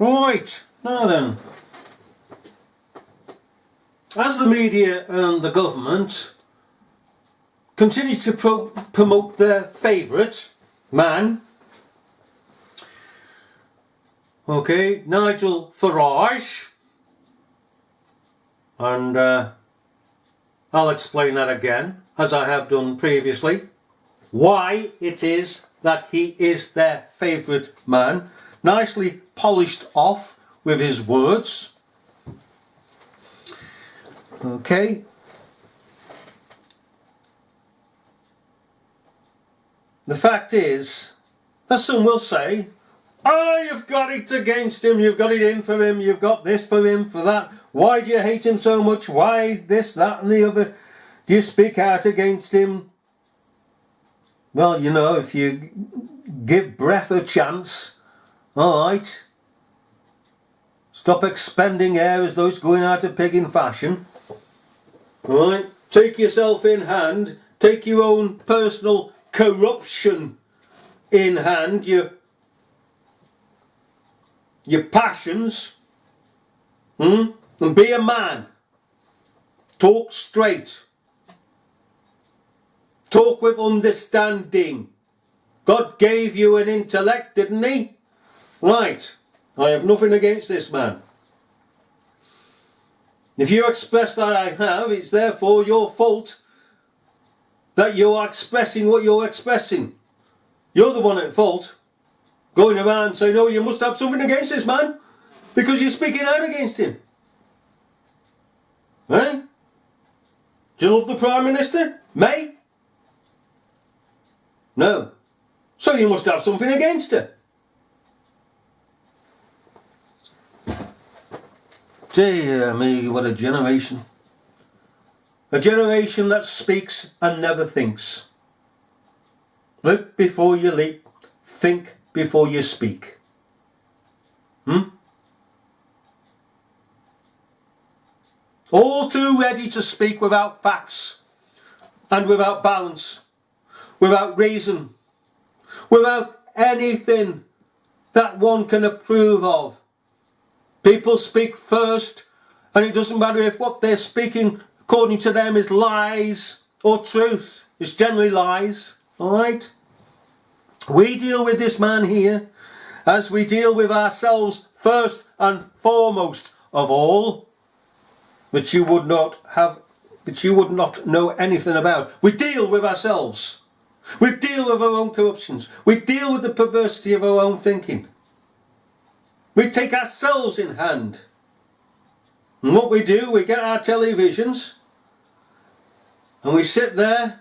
Right, now then. As the media and the government continue to promote their favourite man, okay, Nigel Farage, and I'll explain that again, as I have done previously, why it is that he is their favourite man, nicely polished off with his words. Okay. The fact is that some will say, oh, you've got it against him, you've got it in for him, you've got this for him, for that. Why do you hate him so much? Why this, that and the other? Do you speak out against him? Well, you know, if you give breath a chance, alright. Stop expending air as though it's going out of pig in fashion. Alright, take yourself in hand, take your own personal corruption in hand, your passions, and be a man. Talk straight. Talk with understanding. God gave you an intellect, didn't he? Right, I have nothing against this man. If you express that I have, it's therefore your fault that you are expressing what you're expressing. You're the one at fault. Going around saying, oh, you must have something against this man because you're speaking out against him. Eh? Do you love the Prime Minister? May? No. So you must have something against her. Dear me, what a generation. A generation that speaks and never thinks. Look before you leap, think before you speak. All too ready to speak without facts and without balance, without reason, without anything that one can approve of. People speak first, and it doesn't matter if what they're speaking according to them is lies or truth. It's generally lies, alright? We deal with this man here as we deal with ourselves first and foremost of all, which you would not know anything about. We deal with ourselves. We deal with our own corruptions. We deal with the perversity of our own thinking. We take ourselves in hand. And what we do, we get our televisions and we sit there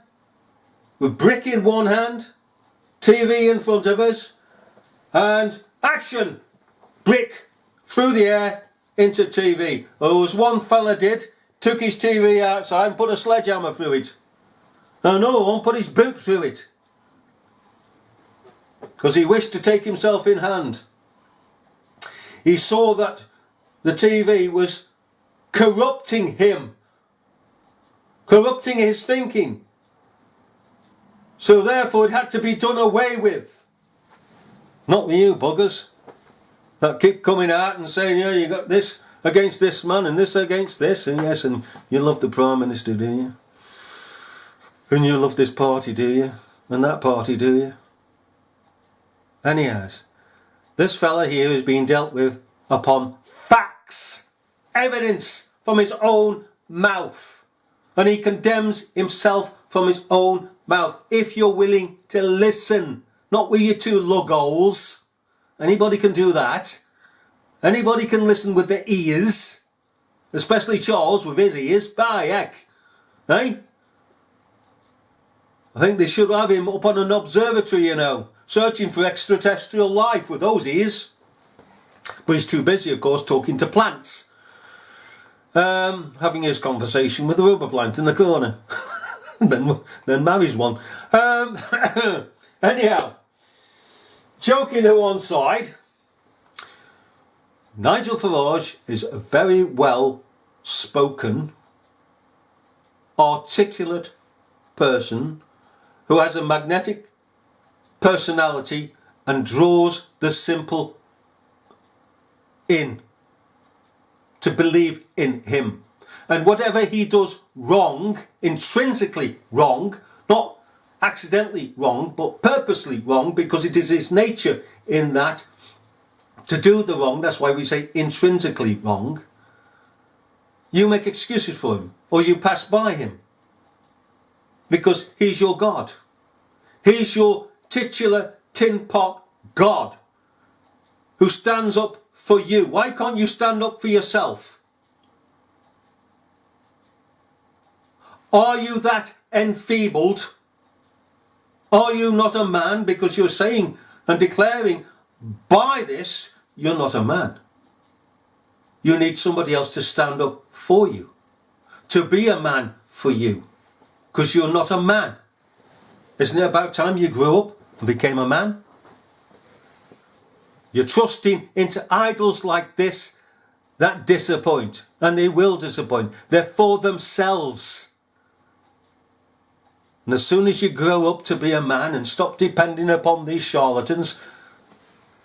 with brick in one hand, TV in front of us, and action! Brick through the air into TV. Oh, as one fella did, took his TV outside and put a sledgehammer through it. Oh no, one put his boot through it. Because he wished to take himself in hand. He saw that the TV was corrupting him, corrupting his thinking. So therefore it had to be done away with. Not with you buggers that keep coming out and saying, yeah, you got this against this man and this against this, and yes, and you love the Prime Minister, do you? And you love this party, do you? And that party, do you? Anyhow, this fella here is being dealt with upon facts, evidence from his own mouth. And he condemns himself from his own mouth. If you're willing to listen, not with your two lugholes. Anybody can do that. Anybody can listen with their ears. Especially Charles with his ears. By heck. Eh? I think they should have him up on an observatory, you know, searching for extraterrestrial life with those ears. But he's too busy, of course, talking to plants. Having his conversation with the rubber plant in the corner. then marries one. Anyhow, joking to one side, Nigel Farage is a very well spoken, articulate person who has a magnetic personality and draws the simple in, to believe in him. And whatever he does wrong, intrinsically wrong, not accidentally wrong, but purposely wrong, because it is his nature in that to do the wrong, that's why we say intrinsically wrong, you make excuses for him, or you pass by him, because he's your God. He's your titular tin pot God, who stands up for you. Why can't you stand up for yourself? Are you that enfeebled? Are you not a man? Because you're saying and declaring by this, you're not a man. You need somebody else to stand up for you, to be a man for you, because you're not a man. Isn't it about time you grew up and became a man? You're trusting into idols like this that disappoint, and they will disappoint. They're for themselves. And as soon as you grow up to be a man and stop depending upon these charlatans,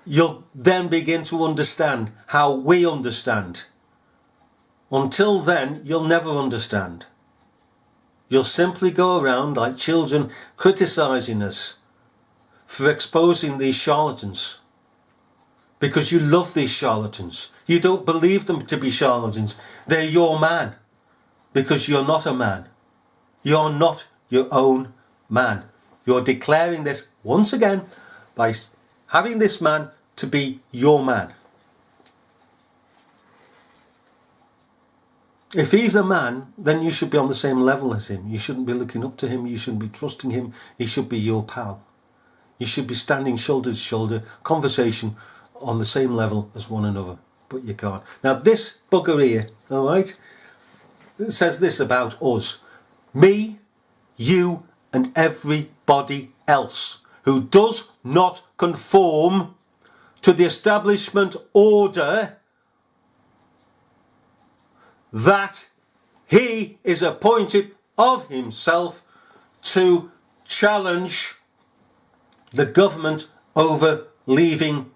you'll then begin to understand how we understand. Until then, you'll never understand. You'll simply go around like children criticising us for exposing these charlatans. Because you love these charlatans. You don't believe them to be charlatans. They're your man. Because you're not a man. You're not your own man. You're declaring this once again by having this man to be your man. If he's a man, then you should be on the same level as him. You shouldn't be looking up to him. You shouldn't be trusting him. He should be your pal. You should be standing shoulder to shoulder, conversation on the same level as one another. But you can't. Now this bugger here, alright, says this about us. Me, you and everybody else who does not conform to the establishment order that he is appointed of himself to challenge the government over leaving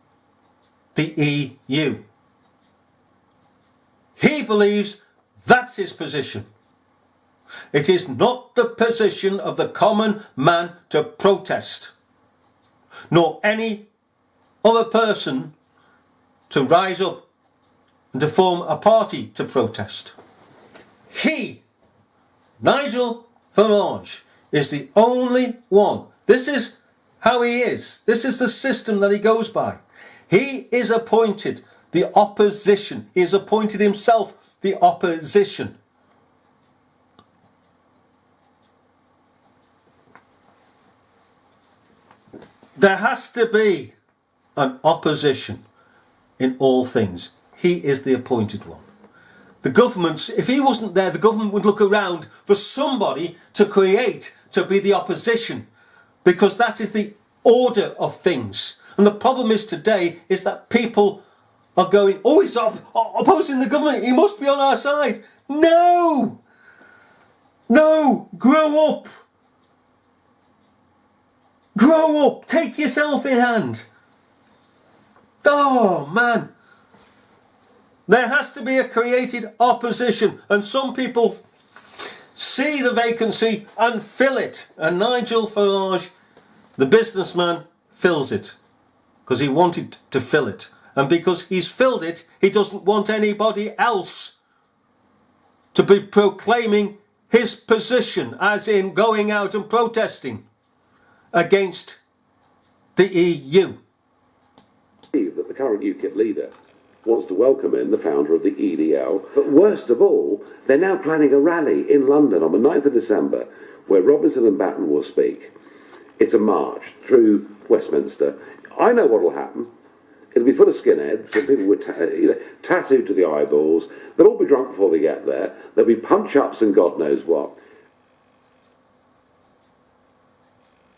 the EU. He believes that's his position. It is not the position of the common man to protest, nor any other person to rise up and to form a party to protest. He, Nigel Farage, is the only one. This is how he is. This is the system that he goes by. He is appointed the opposition. He has appointed himself the opposition. There has to be an opposition in all things. He is the appointed one. The governments, if he wasn't there, the government would look around for somebody to create to be the opposition, because that is the order of things. And the problem is today is that people are going, oh, he's opposing the government, he must be on our side. No! No! Grow up! Grow up! Take yourself in hand! Oh, man! There has to be a created opposition, and some people see the vacancy and fill it. And Nigel Farage, the businessman, fills it because he wanted to fill it. And because he's filled it, he doesn't want anybody else to be proclaiming his position, as in going out and protesting against the EU. That the current UKIP leader wants to welcome in the founder of the EDL. But worst of all, they're now planning a rally in London on the 9th of December where Robinson and Batten will speak. It's a march through Westminster. I know what will happen. It'll be full of skinheads and people with tattooed to the eyeballs. They'll all be drunk before they get there. There'll be punch-ups and God knows what.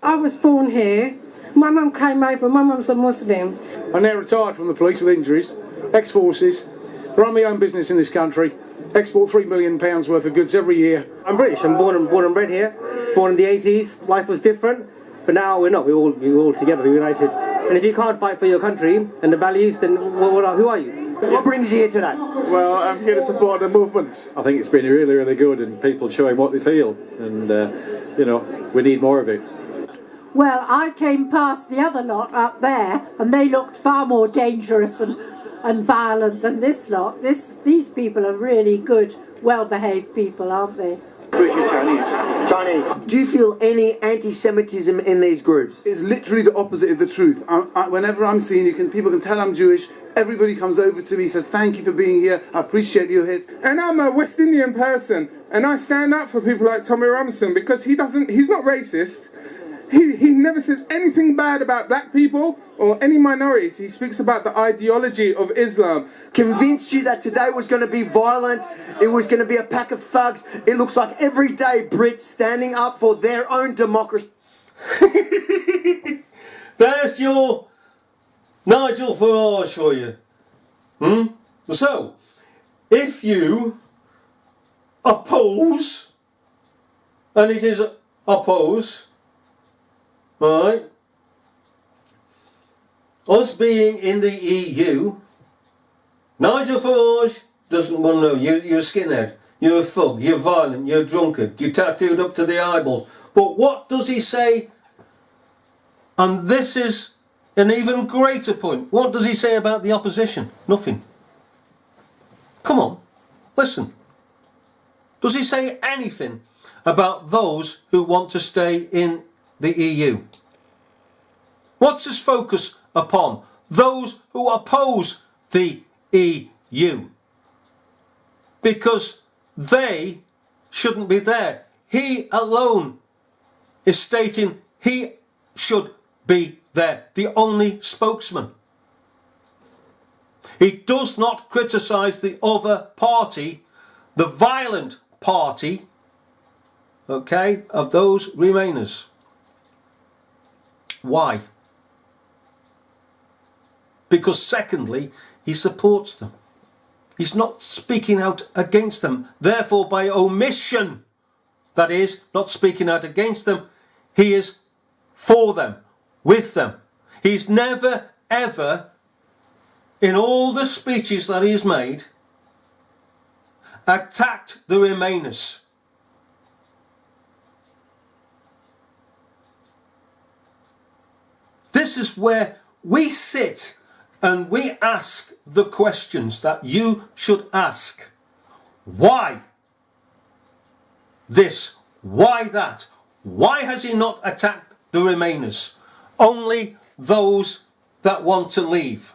I was born here. My mum came over. My mum's a Muslim. I'm now retired from the police with injuries. Ex-forces. Run my own business in this country. Export £3 million worth of goods every year. I'm British. I'm born and bred here. Born in the 80s. Life was different, but now we're not. We're all together. We're united. And if you can't fight for your country and the values, then who are you? What brings you here today? Well, I'm here to support the movement. I think it's been really, really good, and people showing what they feel, and you know, we need more of it. Well, I came past the other lot up there, and they looked far more dangerous and violent than this lot. These people are really good, well-behaved people, aren't they? Chinese. Do you feel any anti-Semitism in these groups? It's literally the opposite of the truth. Whenever I'm seen, people can tell I'm Jewish. Everybody comes over to me, says thank you for being here. I appreciate you here. And I'm a West Indian person, and I stand up for people like Tommy Robinson because he's not racist. He never says anything bad about black people or any minorities. He speaks about the ideology of Islam. Convinced you that today was going to be violent, it was going to be a pack of thugs. It looks like everyday Brits standing up for their own democracy. There's your Nigel Farage for you. So, if you oppose, and it is oppose, right, us being in the EU, Nigel Farage doesn't want to know. You're a skinhead, you're a thug, you're violent, you're a drunkard, you're tattooed up to the eyeballs. But what does he say? And this is an even greater point. What does he say about the opposition? Nothing. Come on, listen. Does he say anything about those who want to stay in the EU? What's his focus upon? Those who oppose the EU. Because they shouldn't be there. He alone is stating he should be there. The only spokesman. He does not criticise the other party, the violent party, okay, of those Remainers. Why? Because secondly, he supports them. He's not speaking out against them. Therefore, by omission, that is, not speaking out against them, he is for them, with them. He's never, ever, in all the speeches that he's made, attacked the Remainers. This is where we sit and we ask the questions that you should ask. Why this? Why that? Why has he not attacked the Remainers? Only those that want to leave.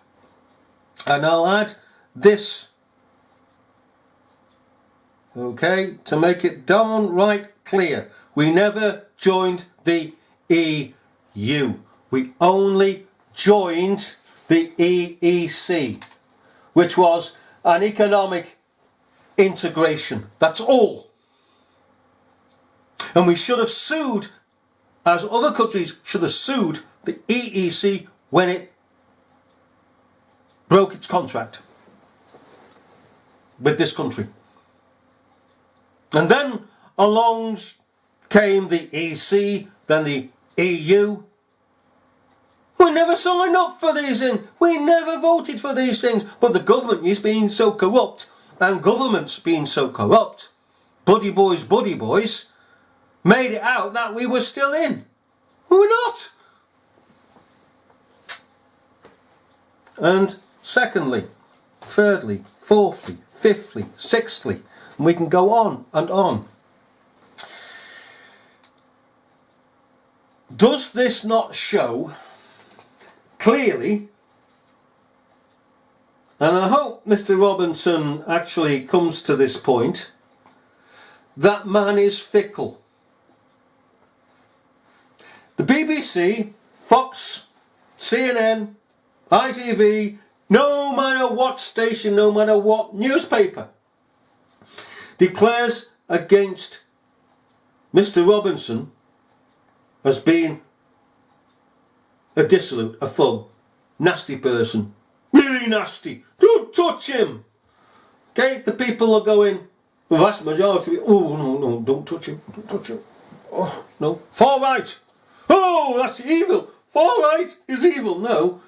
And I'll add this, okay, to make it downright clear. We never joined the EU. We only joined the EEC, which was an economic integration. That's all. And we should have sued, as other countries should have sued the EEC when it broke its contract with this country. And then along came the EC, then the EU. We never signed up for these things. We never voted for these things. But the government is being so corrupt, and governments being so corrupt, buddy boys, made it out that we were still in. We're not. And secondly, thirdly, fourthly, fifthly, sixthly, and we can go on and on. Does this not show clearly, and I hope Mr. Robinson actually comes to this point, that man is fickle. The BBC, Fox, CNN, ITV, no matter what station, no matter what newspaper, declares against Mr. Robinson as being a dissolute, a thug, nasty person, really nasty, don't touch him. Okay, the people are going, the vast majority, oh no, don't touch him, don't touch him. Oh no, far right, oh that's evil, far right is evil. No,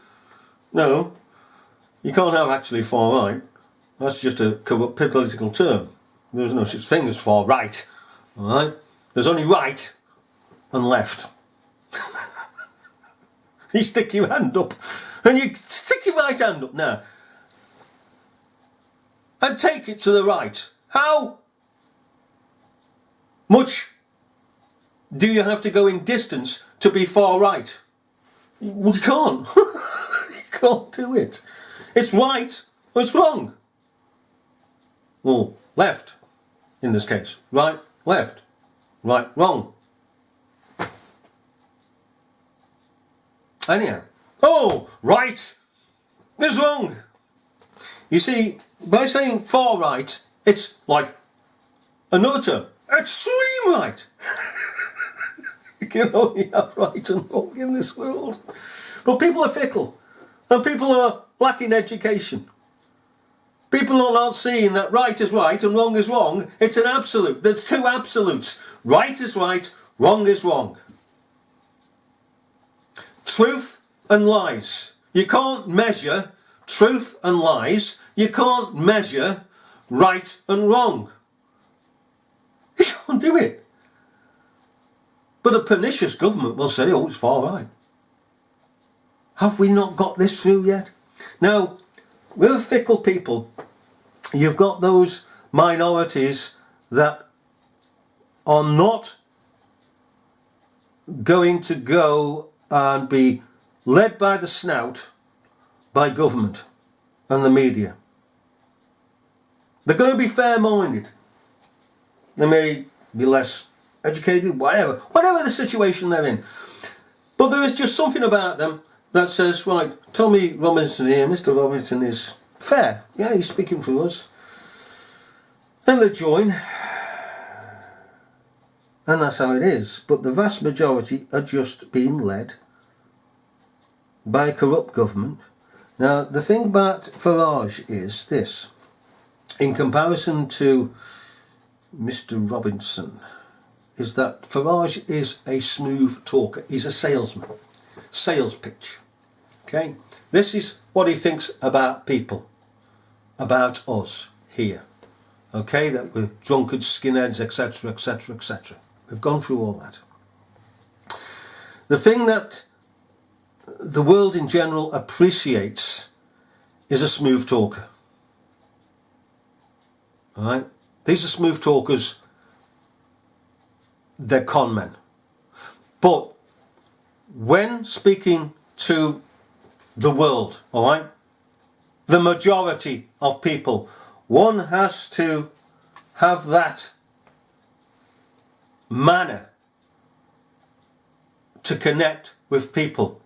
You can't have actually far right. That's just a corrupt political term. There's no such thing as far right. Alright? There's only right and left. You stick your hand up, and you stick your right hand up now and take it to the right. How much do you have to go in distance to be far right? Well, you can't. You can't do it. It's right or it's wrong. Well, left in this case. Right, left. Right, wrong. Anyhow. Oh, right is wrong. You see, by saying far right, it's like another term. Extreme right. You can only have right and wrong in this world. But people are fickle. And people are lacking education. People are not seeing that right is right and wrong is wrong. It's an absolute. There's two absolutes. Right is right, wrong is wrong. Truth and lies. You can't measure truth and lies. You can't measure right and wrong. You can't do it. But a pernicious government will say, oh, it's far right. Have we not got this through yet? Now, with fickle people, you've got those minorities that are not going to go and be led by the snout by government and the media. They're going to be fair-minded. They may be less educated, whatever the situation they're in. But there is just something about them that says, right, Tommy Robinson here, Mr. Robinson is fair. Yeah, he's speaking for us. And they join. And that's how it is. But the vast majority are just being led by a corrupt government. Now, the thing about Farage is this. In comparison to Mr. Robinson, is that Farage is a smooth talker. He's a salesman. Sales pitch. Okay? This is what he thinks about people. About us here. Okay? That we're drunkards, skinheads, etc., etc., etc. We've gone through all that. The thing that the world in general appreciates is a smooth talker. Alright? These are smooth talkers. They're con men. But when speaking to the world, alright, the majority of people, one has to have that manner to connect with people.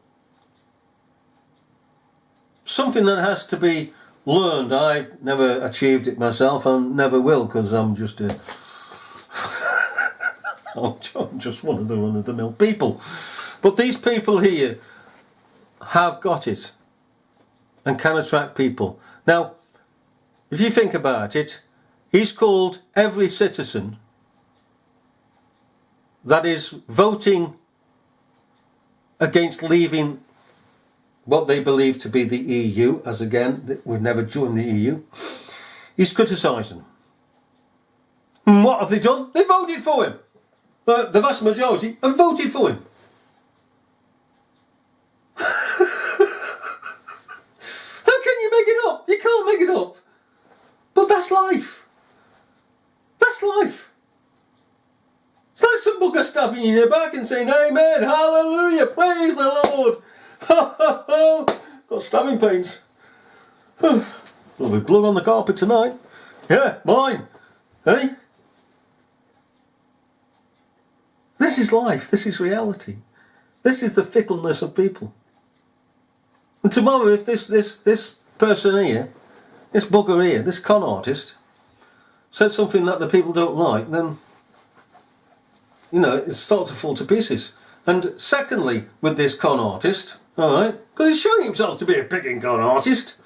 Something that has to be learned. I've never achieved it myself and never will, because I'm just a I'm just one of the run-of-the-mill people. But these people here have got it and can attract people. Now, if you think about it, he's called every citizen that is voting against leaving what they believe to be the EU, as again, we've never joined the EU, he's criticising them. And what have they done? They voted for him. The vast majority have voted for him. How can you make it up? You can't make it up. But that's life. That's life. It's like some bugger stabbing you in the back and saying, amen, hallelujah, praise the Lord. Ha ha ha. Got stabbing pains. There'll be blood on the carpet tonight. Yeah, mine. Hey? This is life. This is reality. This is the fickleness of people. And tomorrow, if this person here, this bugger here, this con artist, said something that the people don't like, then, you know, it starts to fall to pieces. And secondly, with this con artist, alright, because he's showing himself to be a picking con artist,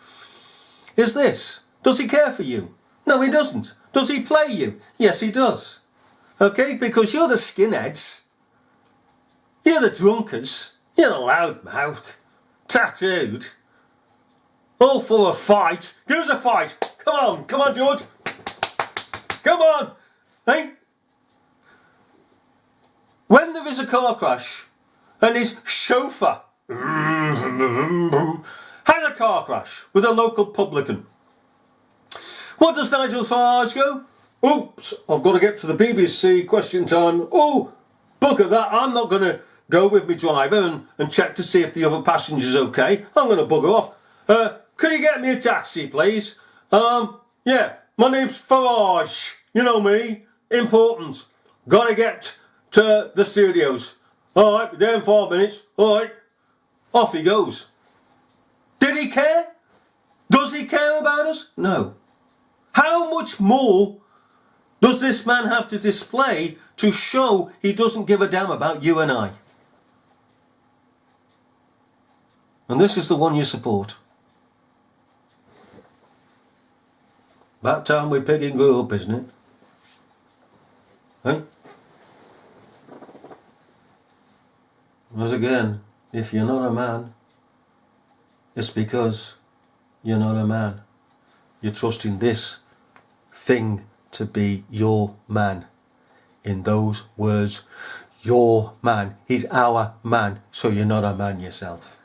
is this. Does he care for you? No, he doesn't. Does he play you? Yes, he does. Okay, because you're the skinheads. You're the drunkards. You're the loudmouthed, tattooed, All for a fight. Give us a fight. Come on, George. Come on. Hey? When there is a car crash and his chauffeur has a car crash with a local publican, what does Nigel Farage go? Oops, I've got to get to the BBC question time. Oh, bugger that, I'm not going to go with my driver and check to see if the other passenger's okay. I'm going to bugger off. Can you get me a taxi, please? Yeah, my name's Farage. You know me. Important. Got to get to the studios. Alright, be there in 5 minutes. Alright. Off he goes. Did he care? Does he care about us? No. How much more does this man have to display to show he doesn't give a damn about you and I? And this is the one you support. About time we pig and grew up, isn't it? Hey? Once again, if you're not a man, it's because you're not a man. You're trusting this thing to be your man. In those words, your man. He's our man, so you're not a man yourself.